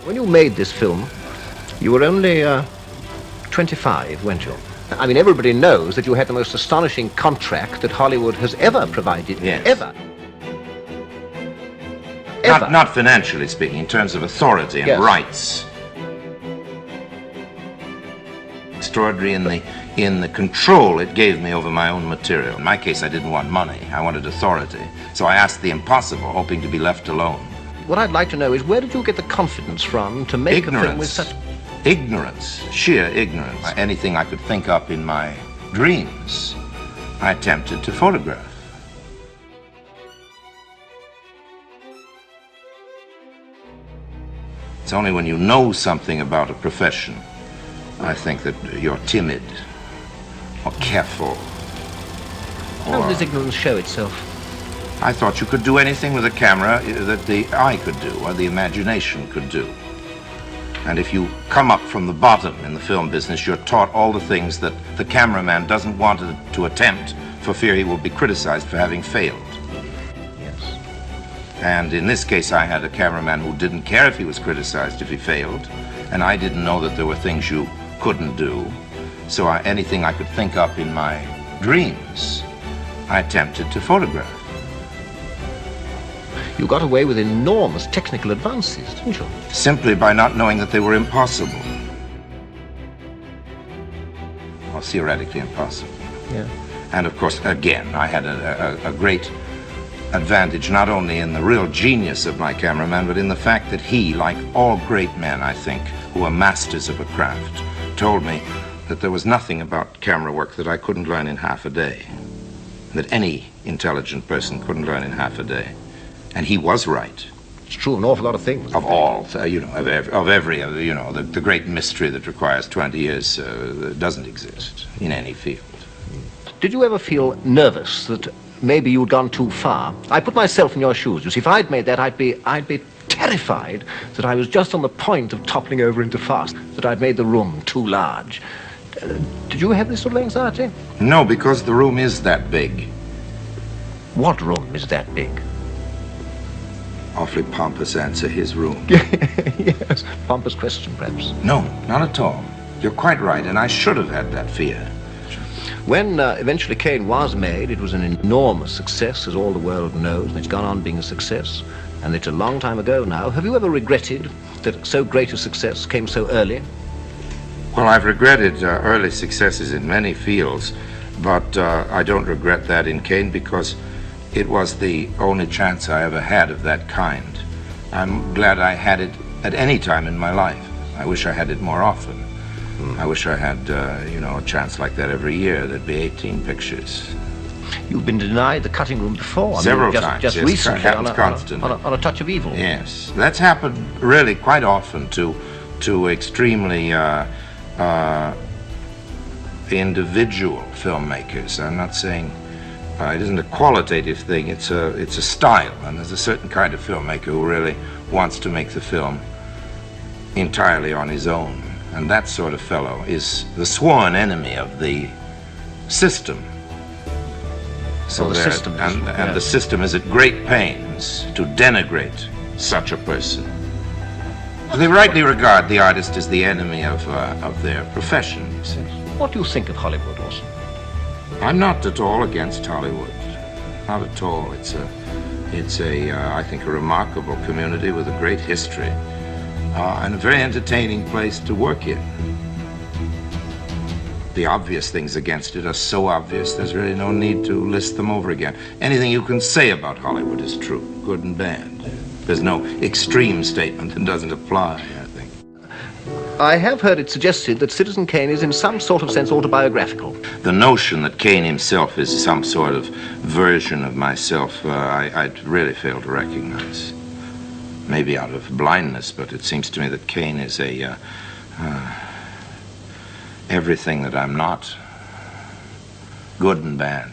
When you made this film, you were only 25, weren't you? I mean, everybody knows that you had the most astonishing contract that Hollywood has ever provided. Yes. Ever. Ever. Not financially speaking, in terms of authority and Yes. rights. Extraordinary in the control it gave me over my own material. In my case, I didn't want money. I wanted authority. So I asked the impossible, hoping to be left alone. What I'd like to know is, where did you get the confidence from to make a film with such... Ignorance, sheer ignorance. Anything I could think up in my dreams, I attempted to photograph. It's only when you know something about a profession, I think, that you're timid or careful. How does ignorance show itself? I thought you could do anything with a camera that the eye could do or the imagination could do. And if you come up from the bottom in the film business, you're taught all the things that the cameraman doesn't want to attempt for fear he will be criticized for having failed. Yes. And in this case, I had a cameraman who didn't care if he was criticized if he failed, and I didn't know that there were things you couldn't do. So anything I could think up in my dreams, I attempted to photograph. You got away with enormous technical advances, didn't you? Simply by not knowing that they were impossible. Or theoretically impossible. Yeah. And of course, again, I had a great advantage, not only in the real genius of my cameraman, but in the fact that he, like all great men, I think, who are masters of a craft, told me that there was nothing about camera work that I couldn't learn in half a day. That any intelligent person couldn't learn in half a day. And he was right. It's true of an awful lot of things. Of all, of every, the great mystery that requires 20 years doesn't exist in any field. Did you ever feel nervous that maybe you'd gone too far? I put myself in your shoes. You see, if I'd made that, I'd be terrified that I was just on the point of toppling over into fast, that I'd made the room too large. Did you have this sort of anxiety? No, because the room is that big. What room is that big? Awfully pompous answer, his room. Yes, pompous question, perhaps. No, not at all. You're quite right, and I should have had that fear. When eventually Kane was made, it was an enormous success, as all the world knows, and it's gone on being a success, and it's a long time ago now. Have you ever regretted that so great a success came so early? Well, I've regretted early successes in many fields, but I don't regret that in Kane because it was the only chance I ever had of that kind. I'm glad I had it at any time in my life. I wish I had it more often. I wish I had, a chance like that every year. There'd be 18 pictures. You've been denied the cutting room before. Several times. Just yes, recently, constantly. on a touch of evil. Yes, that's happened really quite often to extremely individual filmmakers. I'm not saying it isn't a qualitative thing. It's a style, and there's a certain kind of filmmaker who really wants to make the film entirely on his own. And that sort of fellow is the sworn enemy of the system. So the system is, and the system is at great pains to denigrate such a person. They rightly regard the artist as the enemy of their profession, you see. What do you think of Hollywood, Orson? I'm not at all against Hollywood. Not at all. It's I think, a remarkable community with a great history. And a very entertaining place to work in. The obvious things against it are so obvious, there's really no need to list them over again. Anything you can say about Hollywood is true, good and bad. There's no extreme statement that doesn't apply, I think. I have heard it suggested that Citizen Kane is in some sort of sense autobiographical. The notion that Kane himself is some sort of version of myself, I'd really fail to recognize. Maybe out of blindness, but it seems to me that Kane is everything that I'm not, good and bad.